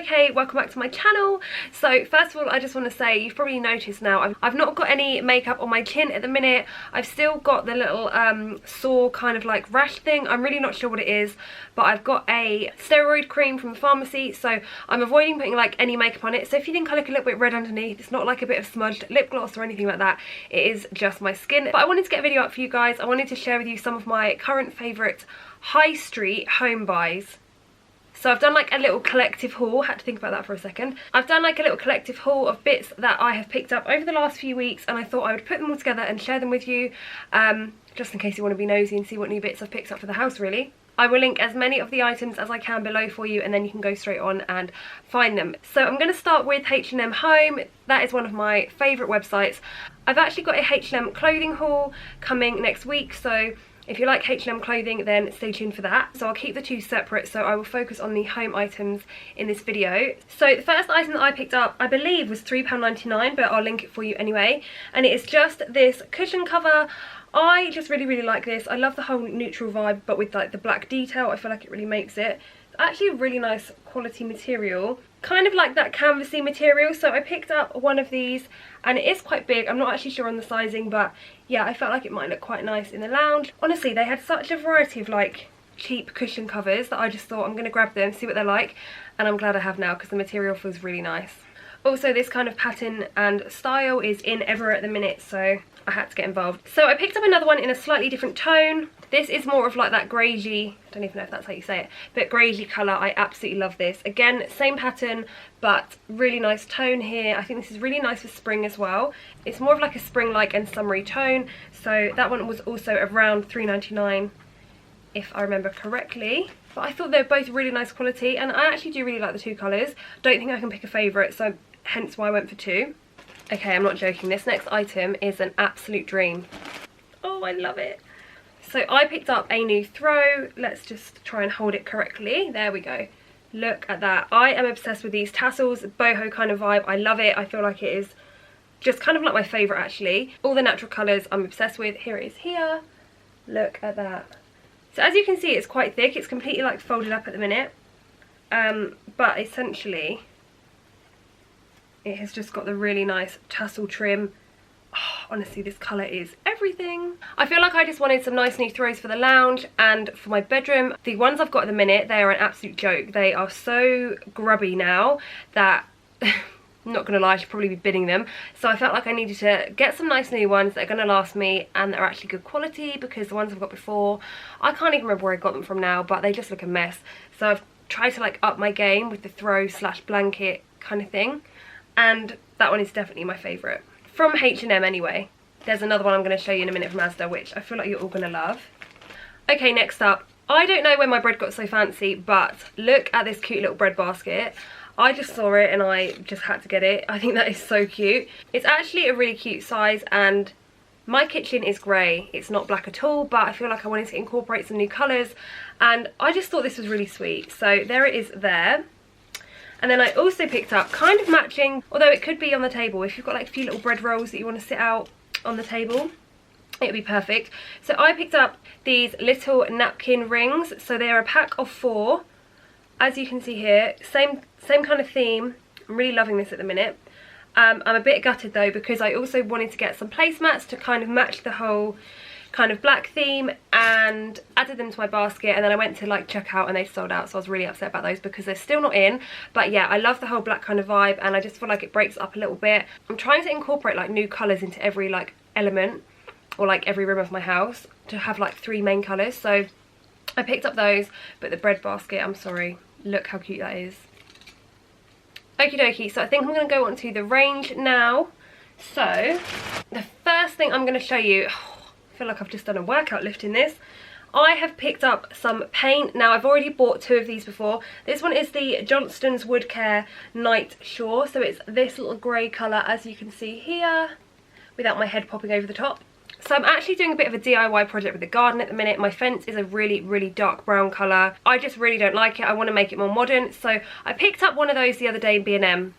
okay? Welcome back to my channel. So first of all, I just want to say, you've probably noticed now, I've not got any makeup on my chin at the minute. I've still got the little sore kind of like rash thing. I'm really not sure what it is, but I've got a steroid cream from the pharmacy, so I'm avoiding putting like any makeup on it. So if you think I look a little bit red underneath, it's not like a bit of smudged lip gloss or anything like that. It is just my skin. But I wanted to get a video up for you guys. I wanted to share with you some of my current favourite high street home buys. So I've done like a little collective haul, had to think about that for a second. I've done like a little collective haul of bits that I have picked up over the last few weeks, and I thought I would put them all together and share them with you, just in case you want to be nosy and see what new bits I've picked up for the house really. I will link as many of the items as I can below for you, and then you can go straight on and find them. So I'm going to start with H&M Home. That is one of my favourite websites. I've actually got a H&M clothing haul coming next week, so if you like H&M clothing, then stay tuned for that. So I'll keep the two separate, so I will focus on the home items in this video. So the first item that I picked up, I believe, was £3.99, but I'll link it for you anyway. And it is just this cushion cover. I just really like this. I love the whole neutral vibe, but with like the black detail, I feel like it really makes it. It's actually a really nice quality material, kind of like that canvasy material. So I picked up one of these, and it is quite big. I'm not actually sure on the sizing, but yeah, I felt like it might look quite nice in the lounge. Honestly, they had such a variety of like cheap cushion covers that I just thought I'm going to grab them, see what they're like, and I'm glad I have now because the material feels really nice. Also, this kind of pattern and style is in everywhere at the minute, so I had to get involved. So I picked up another one in a slightly different tone. This is more of like that greigey, I don't even know if that's how you say it, but greigey colour. I absolutely love this. Again, same pattern, but really nice tone here. I think this is really nice for spring as well. It's more of like a spring-like and summery tone. So that one was also around £3.99 if I remember correctly. But I thought they were both really nice quality, and I actually do really like the two colours. Don't think I can pick a favourite, so hence why I went for two. Okay, I'm not joking. This next item is an absolute dream. Oh, I love it. So I picked up a new Throw. Let's just try and hold it correctly. There we go. Look at that. I am obsessed with these tassels, boho kind of vibe. I love it. I feel like it is just kind of like my favourite actually. All the natural colours I'm obsessed with. Here it is here. Look at that. So as you can see, it's quite thick. It's completely like folded up at the minute. But essentially, it has just got the really nice tassel trim. Oh, honestly, this colour is everything. I feel like I just wanted some nice new throws for the lounge and for my bedroom. The ones I've got at the minute, they are an absolute joke. They are so grubby now that I'm not gonna lie, I should probably be bidding them. So I felt like I needed to get some nice new ones that are gonna last me and that are actually good quality, because the ones I've got before, I can't even remember where I got them from now, but they just look a mess. So I've tried to like up my game with the throw slash blanket kind of thing, and that one is definitely my favourite. From H&M anyway. There's another one I'm going to show you in a minute from Asda, which I feel like you're all going to love. Okay, next up. I don't know when my bread got so fancy, but look at this cute little bread basket. I just saw it and I just had to get it. I think that is so cute. It's actually a really cute size, and my kitchen is grey. It's not black at all, but I feel like I wanted to incorporate some new colours, and I just thought this was really sweet. So there it is there. And then I also picked up, kind of matching, although it could be on the table, if you've got like a few little bread rolls that you want to sit out on the table, it would be perfect. So I picked up these little napkin rings. So they're a pack of 4. As you can see here, same kind of theme. I'm really loving this at the minute. I'm a bit gutted though, because I also wanted to get some placemats to kind of match the whole kind of black theme, and added them to my basket, and then I went to like check out and they sold out, so I was really upset about those because they're still not in. But yeah, I love the whole black kind of vibe, and I just feel like it breaks up a little bit. I'm trying to incorporate like new colours into every like element, or like every room of my house, to have like 3 main colours. So I picked up those, but the bread basket, I'm sorry, look how cute that is. Okie dokie, so I think I'm going to go on to the range now. So the first thing I'm going to show you, I feel like I've just done a workout lifting this. I have picked up some paint. Now I've already bought 2 of these before. This one is the Johnston's Wood Care Night Shore. So it's this little grey colour, as you can see here, without my head popping over the top. So I'm actually doing a bit of a DIY project with the garden at the minute. My fence is a really dark brown colour. I just really don't like it. I want to make it more modern. So I picked up one of those the other day in B&M.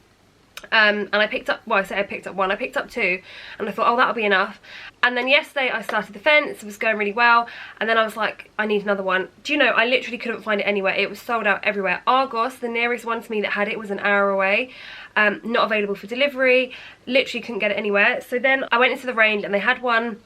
And I picked up, well, I say I picked up one, I picked up two, and I thought, oh, that'll be enough. And then yesterday I started the fence, it was going really well, and then I was like, I need another one. Do you know, I literally couldn't find it anywhere. It was sold out everywhere. Argos, the nearest one to me that had it, was an hour away. Not available for delivery, literally couldn't get it anywhere. So then I went into the range and they had one.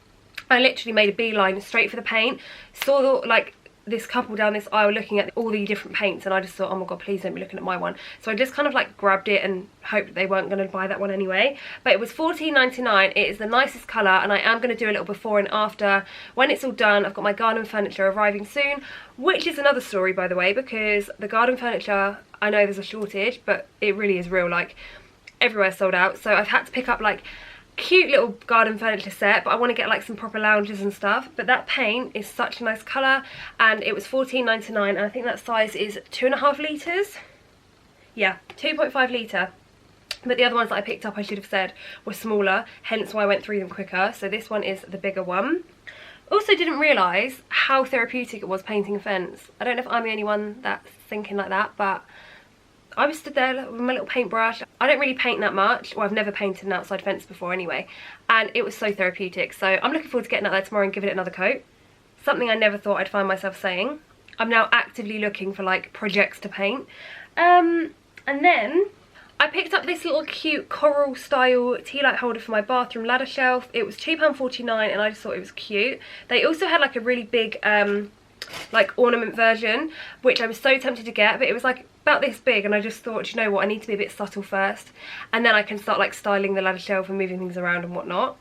I literally made a beeline straight for the paint, saw like this couple down this aisle looking at all the different paints, and I just thought, oh my god, please don't be looking at my one. So I just kind of like grabbed it and hoped they weren't going to buy that one anyway. But it was $14.99. It is the nicest colour, and I am going to do a little before and after when it's all done. I've got my garden furniture arriving soon, which is another story, by the way, because the garden furniture, I know there's a shortage, but it really is real. Like, everywhere sold out. So I've had to pick up like cute little garden furniture set, but I want to get like some proper lounges and stuff. But that paint is such a nice colour, and it was $14.99, and I think that size is 2.5 litres. Yeah, 2.5 litre. But the other ones that I picked up, I should have said, were smaller, hence why I went through them quicker. So this one is the bigger one. Also didn't realise how therapeutic it was painting a fence. I don't know if I'm the only one that's thinking like that, but I was stood there with my little paintbrush. I don't really paint that much. Well, I've never painted an outside fence before anyway. And it was so therapeutic. So I'm looking forward to getting out there tomorrow and giving it another coat. Something I never thought I'd find myself saying. I'm now actively looking for like projects to paint. And then I picked up this little cute coral style tea light holder for my bathroom ladder shelf. It was £2.49 and I just thought it was cute. They also had like a really big like ornament version, which I was so tempted to get, but it was like about this big, and I just thought, you know what, I need to be a bit subtle first, and then I can start like styling the ladder shelf and moving things around and whatnot.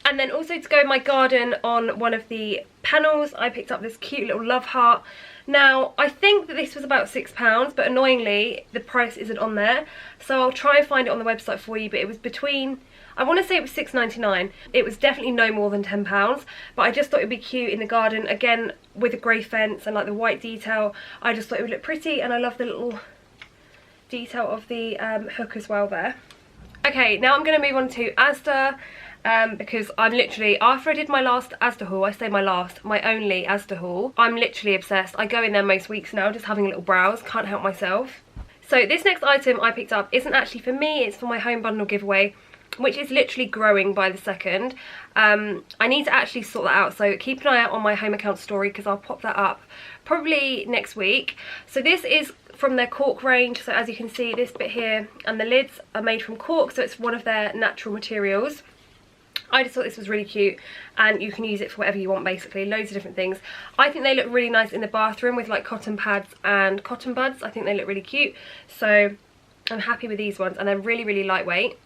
And then also to go in my garden, on one of the panels I picked up this cute little love heart. Now I think that this was about £6, but annoyingly the price isn't on there, so I'll try and find it on the website for you. But it was between, I want to say it was £6.99. It was definitely no more than £10, but I just thought it'd be cute in the garden, again with a grey fence and like the white detail. I just thought it would look pretty, and I love the little detail of the hook as well there. Okay, now I'm going to move on to Asda, because I'm literally, after I did my last Asda haul, I say my last, my only Asda haul, I'm literally obsessed. I go in there most weeks now, just having a little browse, can't help myself. So this next item I picked up isn't actually for me, it's for my home bundle giveaway, which is literally growing by the second. I need to actually sort that out, so keep an eye out on my home account story, because I'll pop that up probably next week. So this is from their cork range. So as you can see, this bit here and the lids are made from cork, so it's one of their natural materials. I just thought this was really cute, and you can use it for whatever you want, basically, loads of different things. I think they look really nice in the bathroom with like cotton pads and cotton buds. I think they look really cute, so I'm happy with these ones, and they're really, really lightweight.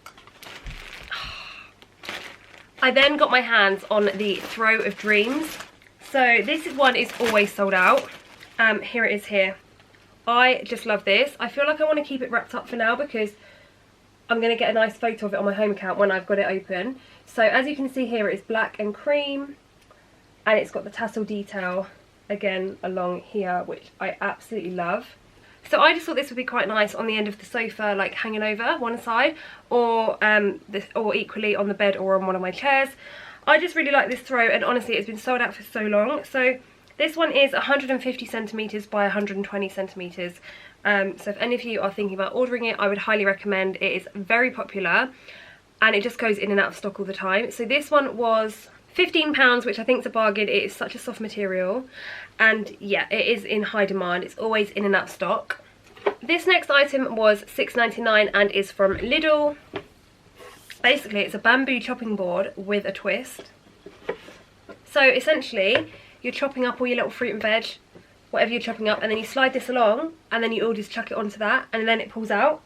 I then got my hands on the Throw of Dreams. So this one is always sold out. Here it is here. I just love this. I feel like I want to keep it wrapped up for now, because I'm going to get a nice photo of it on my home account when I've got it open. So as you can see here, it is black and cream, and it's got the tassel detail again along here, which I absolutely love. So I just thought this would be quite nice on the end of the sofa, like hanging over one side, or equally on the bed or on one of my chairs. I just really like this throw, and honestly it's been sold out for so long. So this one is 150 centimetres by 120 centimetres. So if any of you are thinking about ordering it, I would highly recommend. It is very popular, and it just goes in and out of stock all the time. So this one was £15, which I think is a bargain. It is such a soft material, and yeah, it is in high demand. It's always in and out of stock. This next item was £6.99 and is from Lidl. Basically, it's a bamboo chopping board with a twist. So essentially, you're chopping up all your little fruit and veg, whatever you're chopping up, and then you slide this along, and then you all just chuck it onto that, and then it pulls out.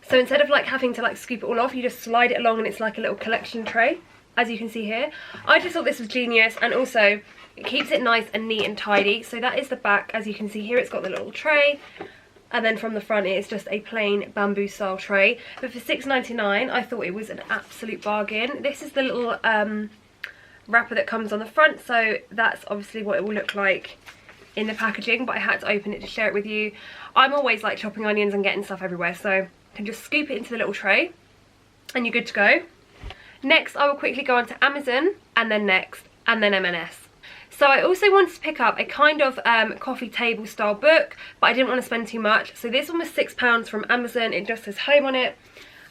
So instead of like having to like scoop it all off, you just slide it along, and it's like a little collection tray, as you can see here. I just thought this was genius, and also it keeps it nice and neat and tidy. So that is the back. As you can see here, it's got the little tray, and then from the front it is just a plain bamboo style tray. But for £6.99 I thought it was an absolute bargain. This is the little wrapper that comes on the front, so that's obviously what it will look like in the packaging, but I had to open it to share it with you. I'm always like chopping onions and getting stuff everywhere, so you can just scoop it into the little tray and you're good to go. Next I will quickly go on to Amazon, and then next, and then M&S. So I also wanted to pick up a kind of coffee table style book, but I didn't want to spend too much. So this one was £6 from Amazon. It just says home on it.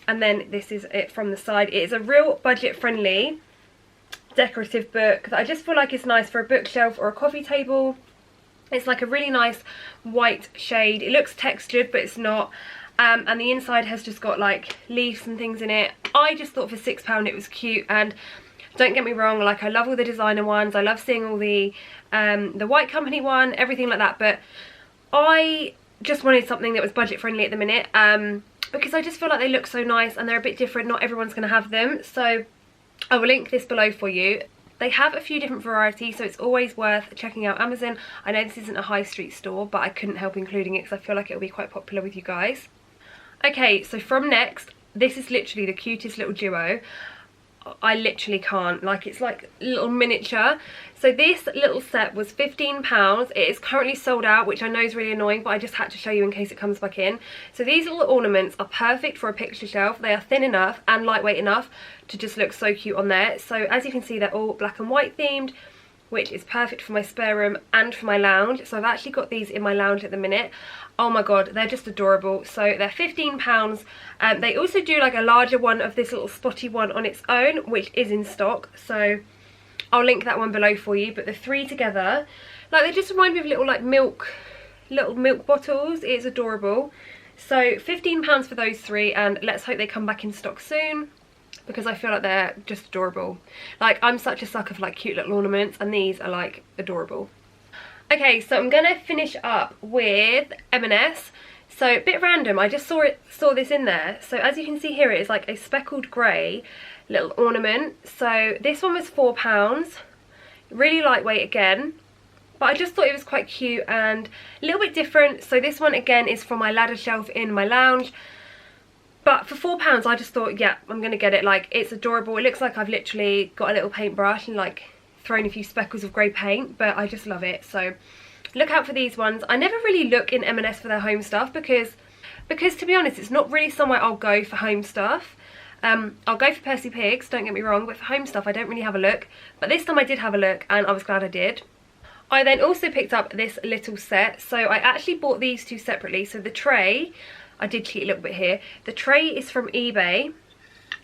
and then this is it from the side. It is a real budget friendly decorative book that I just feel like is nice for a bookshelf or a coffee table. It's like a really nice white shade. It looks textured but it's not, and the inside has just got like leaves and things in it. I just thought for £6 it was cute, and don't get me wrong, like I love all the designer ones, I love seeing all the White Company one, everything like that, but I just wanted something that was budget friendly at the minute, because I just feel like they look so nice and they're a bit different. Not everyone's going to have them, so I will link this below for you. They have a few different varieties, so it's always worth checking out Amazon. I know this isn't a high street store, but I couldn't help including it because I feel like it'll be quite popular with you guys. Okay, so from next, this is literally the cutest little duo. I literally can't, like, it's like little miniature. So this little set was £15. It is currently sold out, which I know is really annoying, but I just had to show you in case it comes back in. So these little ornaments are perfect for a picture shelf. They are thin enough and lightweight enough to just look so cute on there. So as you can see, they're all black and white themed, which is perfect for my spare room and for my lounge. So I've actually got these in my lounge at the minute. Oh my god, they're just adorable. So they're £15. They also do like a larger one of this little spotty one on its own, which is in stock, so I'll link that one below for you. But the three together, like, they just remind me of little like little milk bottles. It is adorable. So £15 for those three, and let's hope they come back in stock soon, because I feel like they're just adorable. Like, I'm such a sucker for like cute little ornaments, and these are like adorable. Okay, so I'm gonna finish up with M&S. So a bit random, I just saw this in there. So as you can see here, it is like a speckled grey little ornament. So this one was £4, really lightweight again, but I just thought it was quite cute and a little bit different. So this one again is from my ladder shelf in my lounge. But for £4, I just thought, yeah, I'm gonna get it. Like, it's adorable. It looks like I've literally got a little paintbrush and like thrown a few speckles of grey paint, but I just love it. So look out for these ones. I never really look in M&S for their home stuff because to be honest, it's not really somewhere I'll go for home stuff. I'll go for Percy Pigs, don't get me wrong, but for home stuff I don't really have a look. But this time I did have a look, and I was glad I did. I then also picked up this little set. So I actually bought these two separately. So the tray, I did cheat a little bit here. The tray is from eBay,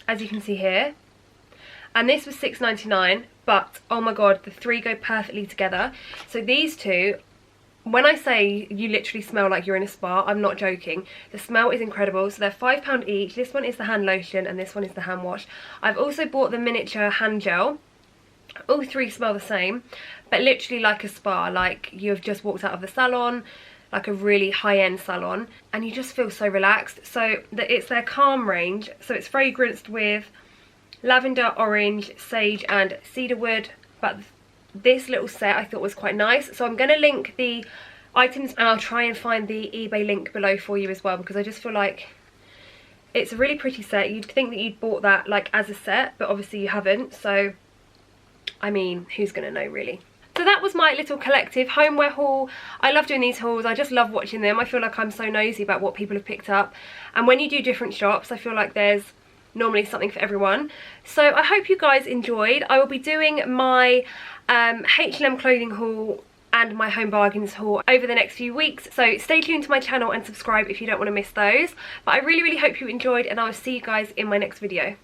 as you can see here. And this was £6.99, but oh my god, the three go perfectly together. So these two, when I say you literally smell like you're in a spa, I'm not joking. The smell is incredible. So they're £5 each. This one is the hand lotion and this one is the hand wash. I've also bought the miniature hand gel. All three smell the same, but literally like a spa, like you've just walked out of the salon, like a really high-end salon, and you just feel so relaxed. So it's their calm range, so it's fragranced with lavender, orange, sage and cedarwood. But this little set I thought was quite nice, so I'm going to link the items and I'll try and find the eBay link below for you as well, because I just feel like it's a really pretty set. You'd think that you'd bought that like as a set, but obviously you haven't, so I mean, who's gonna know really. So that was my little collective homeware haul. I love doing these hauls. I just love watching them. I feel like I'm so nosy about what people have picked up, and when you do different shops, I feel like there's normally something for everyone. So I hope you guys enjoyed. I will be doing my H&M clothing haul and my home bargains haul over the next few weeks, so stay tuned to my channel and subscribe if you don't want to miss those. But I really hope you enjoyed, and I will see you guys in my next video.